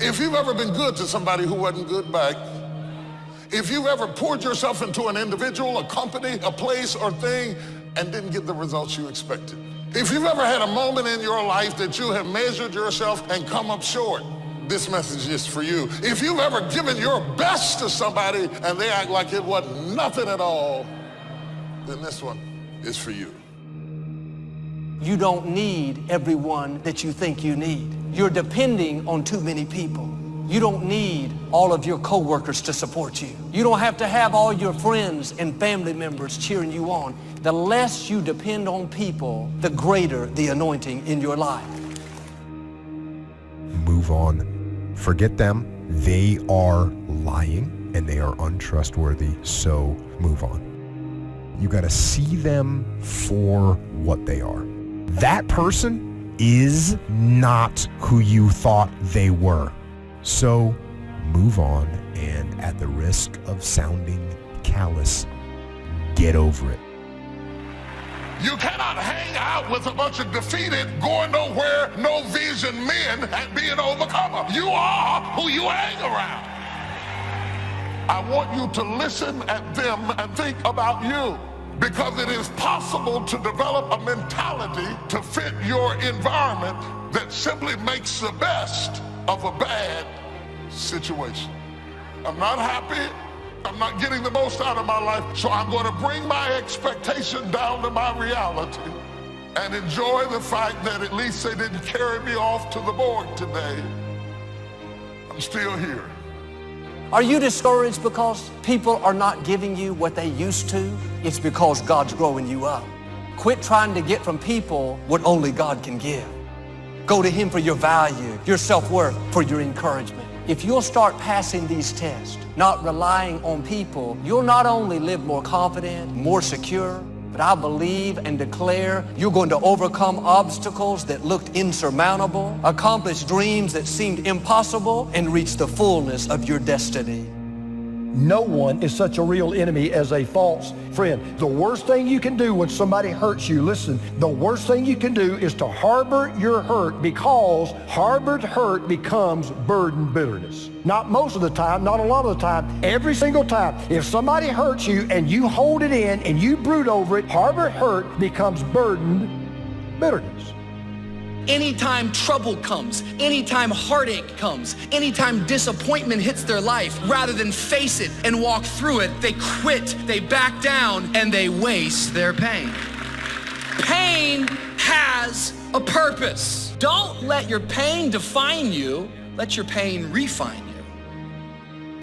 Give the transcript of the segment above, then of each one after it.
If you've ever been good to somebody who wasn't good back, if you've ever poured yourself into an individual, a company, a place or thing, and didn't get the results you expected. If you've ever had a moment in your life that you have measured yourself and come up short, this message is for you. If you've ever given your best to somebody and they act like it wasn't nothing at all, then this one is for you. You don't need everyone that you think you need. You're depending on too many people. You don't need all of your coworkers to support you. You don't have to have all your friends and family members cheering you on. The less you depend on people, the greater the anointing in your life. Move on. Forget them. They are lying and they are untrustworthy, so move on. You got to see them for what they are. That person is not who you thought they were. So move on, and at the risk of sounding callous, get over it. You cannot hang out with a bunch of defeated, going nowhere, no vision men and be an overcomer. You are who you hang around. I want you to listen at them and think about you, because it is possible to develop a mentality to fit your environment that simply makes the best of a bad situation. I'm not happy. I'm not getting the most out of my life, so I'm going to bring my expectation down to my reality and enjoy the fact that at least they didn't carry me off to the morgue today. I'm still here. Are you discouraged because people are not giving you what they used to? It's because God's growing you up. Quit trying to get from people what only God can give. Go to Him for your value, your self-worth, for your encouragement. If you'll start passing these tests, not relying on people, you'll not only live more confident, more secure, but I believe and declare you're going to overcome obstacles that looked insurmountable, accomplish dreams that seemed impossible, and reach the fullness of your destiny. No one is such a real enemy as a false friend. The worst thing you can do when somebody hurts you, listen, the worst thing you can do is to harbor your hurt, because harbored hurt becomes burden bitterness. Not most of the time, not a lot of the time, every single time. If somebody hurts you and you hold it in and you brood over it, harbored hurt becomes burden bitterness. Anytime trouble comes, anytime heartache comes, anytime disappointment hits their life, rather than face it and walk through it, they quit, they back down, and they waste their pain. Pain has a purpose. Don't let your pain define you. Let your pain refine you.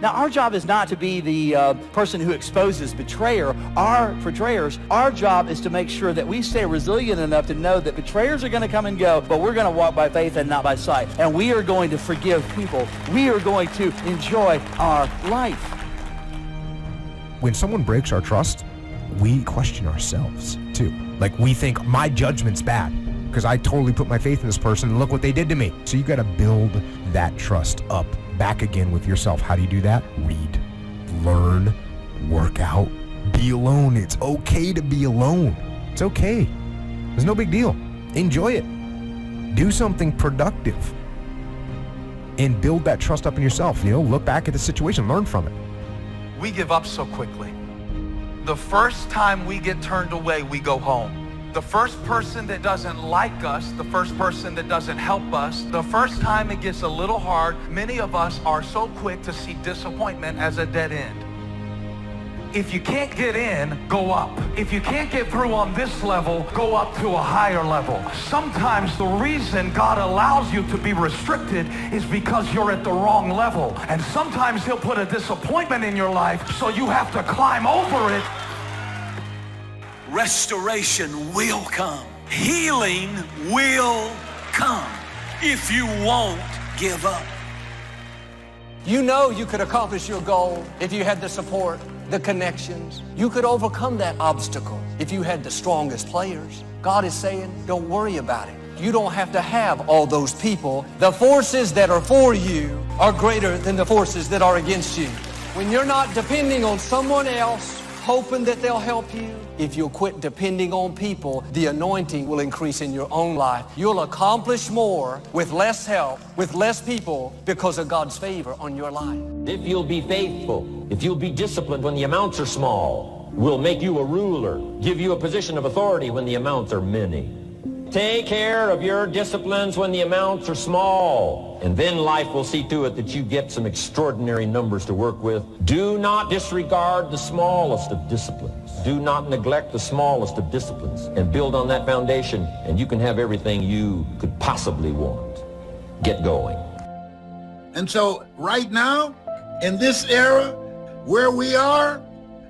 Now, our job is not to be the person who exposes betrayers. Our job is to make sure that we stay resilient enough to know that betrayers are going to come and go, but we're going to walk by faith and not by sight. And we are going to forgive people. We are going to enjoy our life. When someone breaks our trust, we question ourselves too. Like, we think my judgment's bad because I totally put my faith in this person and look what they did to me. So you got to build that trust up back again with yourself. How do you do that? Read, learn, work out, be alone. It's okay to be alone. It's okay. There's no big deal. Enjoy it. Do something productive and build that trust up in yourself. Look back at the situation, learn from it. We give up so quickly. The first time we get turned away, we go home. The first person that doesn't like us, the first person that doesn't help us, the first time it gets a little hard, many of us are so quick to see disappointment as a dead end. If you can't get in, go up. If you can't get through on this level, go up to a higher level. Sometimes the reason God allows you to be restricted is because you're at the wrong level. And sometimes He'll put a disappointment in your life so you have to climb over it. Restoration will come. Healing will come if you won't give up. You know you could accomplish your goal if you had the support, the connections. You could overcome that obstacle if you had the strongest players. God is saying, don't worry about it. You don't have to have all those people. The forces that are for you are greater than the forces that are against you. When you're not depending on someone else hoping that they'll help you, if you'll quit depending on people, the anointing will increase in your own life. You'll accomplish more with less help, with less people, because of God's favor on your life. If you'll be faithful, if you'll be disciplined when the amounts are small, we'll make you a ruler, give you a position of authority when the amounts are many. Take care of your disciplines when the amounts are small, and then life will see to it that you get some extraordinary numbers to work with. Do not disregard the smallest of disciplines. Do not neglect the smallest of disciplines, and build on that foundation, and you can have everything you could possibly want. Get going. And so right now, in this era where we are,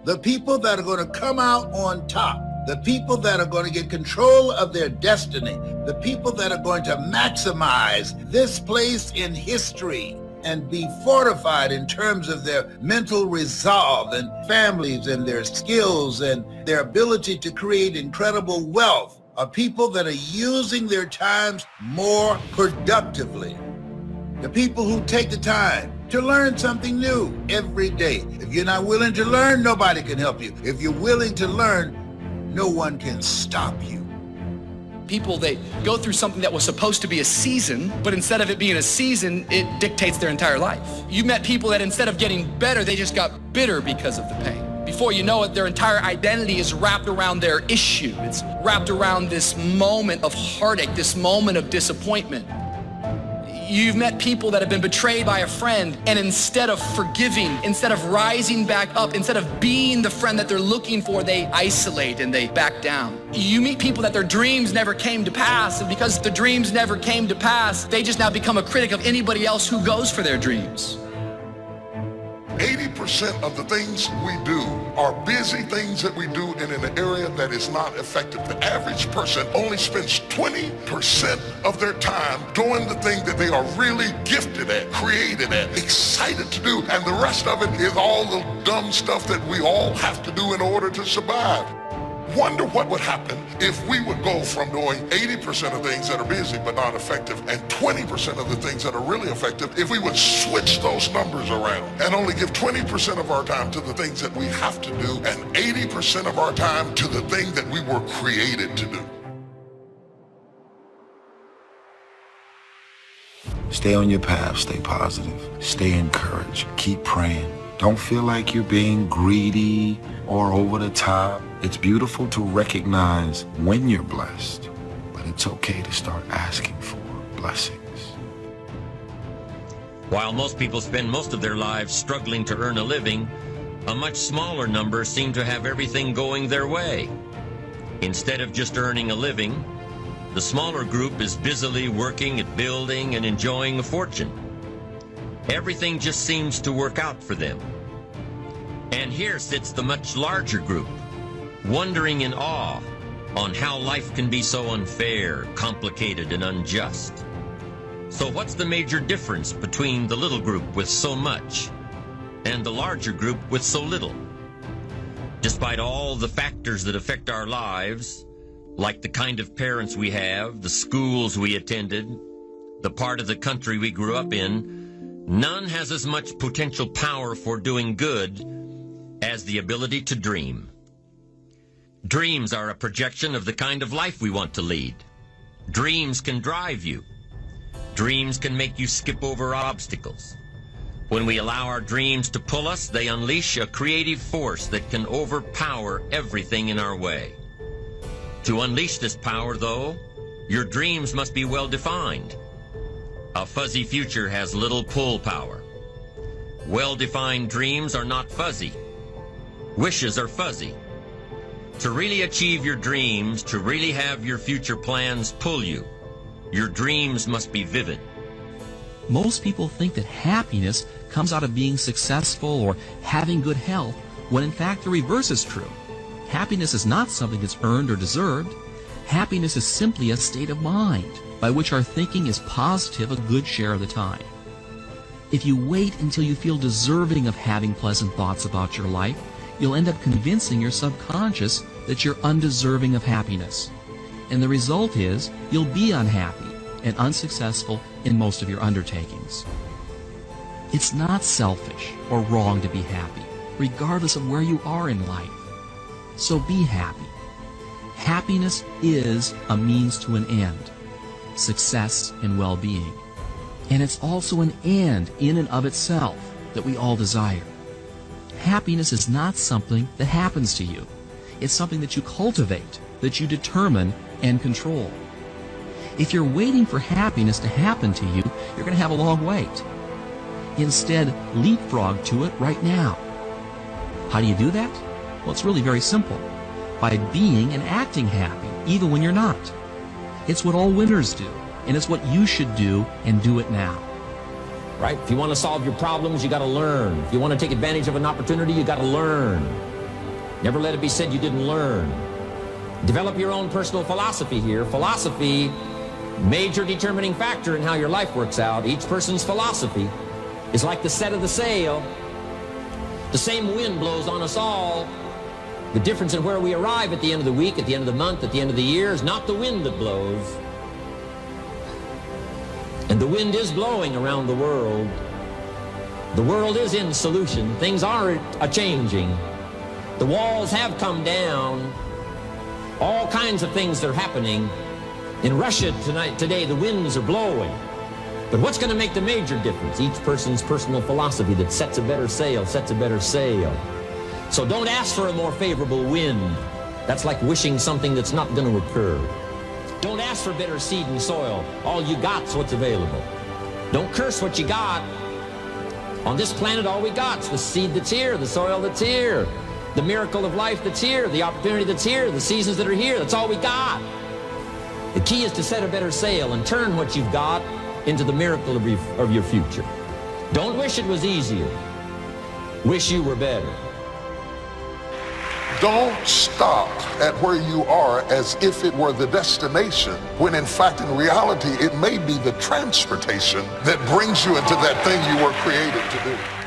the people that are going to come out on top, the people that are going to get control of their destiny, the people that are going to maximize this place in history and be fortified in terms of their mental resolve and families and their skills and their ability to create incredible wealth, are people that are using their times more productively. The people who take the time to learn something new every day. If you're not willing to learn, nobody can help you. If you're willing to learn, no one can stop you. People, they go through something that was supposed to be a season, but instead of it being a season, it dictates their entire life. You met people that instead of getting better, they just got bitter because of the pain. Before you know it, their entire identity is wrapped around their issue. It's wrapped around this moment of heartache, this moment of disappointment. You've met people that have been betrayed by a friend, and instead of forgiving, instead of rising back up, instead of being the friend that they're looking for, they isolate and they back down. You meet people that their dreams never came to pass, and because the dreams never came to pass, they just now become a critic of anybody else who goes for their dreams. 80% of the things we do are busy things that we do in an area that is not effective. The average person only spends 20% of their time doing the thing that they are really gifted at, created at, excited to do, and the rest of it is all the dumb stuff that we all have to do in order to survive. Wonder what would happen if we would go from doing 80% of things that are busy but not effective and 20% of the things that are really effective if we would switch those numbers around and only give 20% of our time to the things that we have to do and 80% of our time to the thing that we were created to do. Stay on your path, stay positive, stay encouraged, keep praying. Don't feel like you're being greedy or over the top. It's beautiful to recognize when you're blessed, but it's okay to start asking for blessings. While most people spend most of their lives struggling to earn a living, a much smaller number seem to have everything going their way. Instead of just earning a living, the smaller group is busily working at building and enjoying a fortune. Everything just seems to work out for them. And here sits the much larger group, wondering in awe on how life can be so unfair, complicated, and unjust. So what's the major difference between the little group with so much and the larger group with so little? Despite all the factors that affect our lives, like the kind of parents we have, the schools we attended, the part of the country we grew up in, none has as much potential power for doing good as the ability to dream. Dreams are a projection of the kind of life we want to lead. Dreams can drive you. Dreams can make you skip over obstacles. When we allow our dreams to pull us, they unleash a creative force that can overpower everything in our way. To unleash this power, though, your dreams must be well defined. A fuzzy future has little pull power. Well-defined dreams are not fuzzy. Wishes are fuzzy. To really achieve your dreams, to really have your future plans pull you, your dreams must be vivid. Most people think that happiness comes out of being successful or having good health, when in fact the reverse is true. Happiness is not something that's earned or deserved. Happiness is simply a state of mind by which our thinking is positive a good share of the time. If you wait until you feel deserving of having pleasant thoughts about your life, you'll end up convincing your subconscious that you're undeserving of happiness. And the result is you'll be unhappy and unsuccessful in most of your undertakings. It's not selfish or wrong to be happy, regardless of where you are in life. So be happy. Happiness is a means to an end, success and well-being. And it's also an end in and of itself that we all desire. Happiness is not something that happens to you. It's something that you cultivate, that you determine and control. If you're waiting for happiness to happen to you, you're going to have a long wait. Instead, leapfrog to it right now. How do you do that? Well, it's really very simple. By being and acting happy, even when you're not. It's what all winners do, and it's what you should do, and do it now. Right? If you want to solve your problems, you got to learn. If you want to take advantage of an opportunity, you got to learn. Never let it be said you didn't learn. Develop your own personal philosophy here. Philosophy, major determining factor in how your life works out. Each person's philosophy is like the set of the sail. The same wind blows on us all. The difference in where we arrive at the end of the week, at the end of the month, at the end of the year is not the wind that blows. And the wind is blowing around the world. The world is in solution. Things are a-changing. The walls have come down. All kinds of things are happening. In Russia today, the winds are blowing. But what's going to make the major difference? Each person's personal philosophy that sets a better sail, sets a better sail. So don't ask for a more favorable wind. That's like wishing something that's not going to occur. Don't ask for better seed and soil. All you got's what's available. Don't curse what you got. On this planet, all we got's the seed that's here, the soil that's here, the miracle of life that's here, the opportunity that's here, the seasons that are here. That's all we got. The key is to set a better sail and turn what you've got into the miracle of your future. Don't wish it was easier. Wish you were better. Don't stop at where you are as if it were the destination, when in fact, in reality, it may be the transportation that brings you into that thing you were created to do.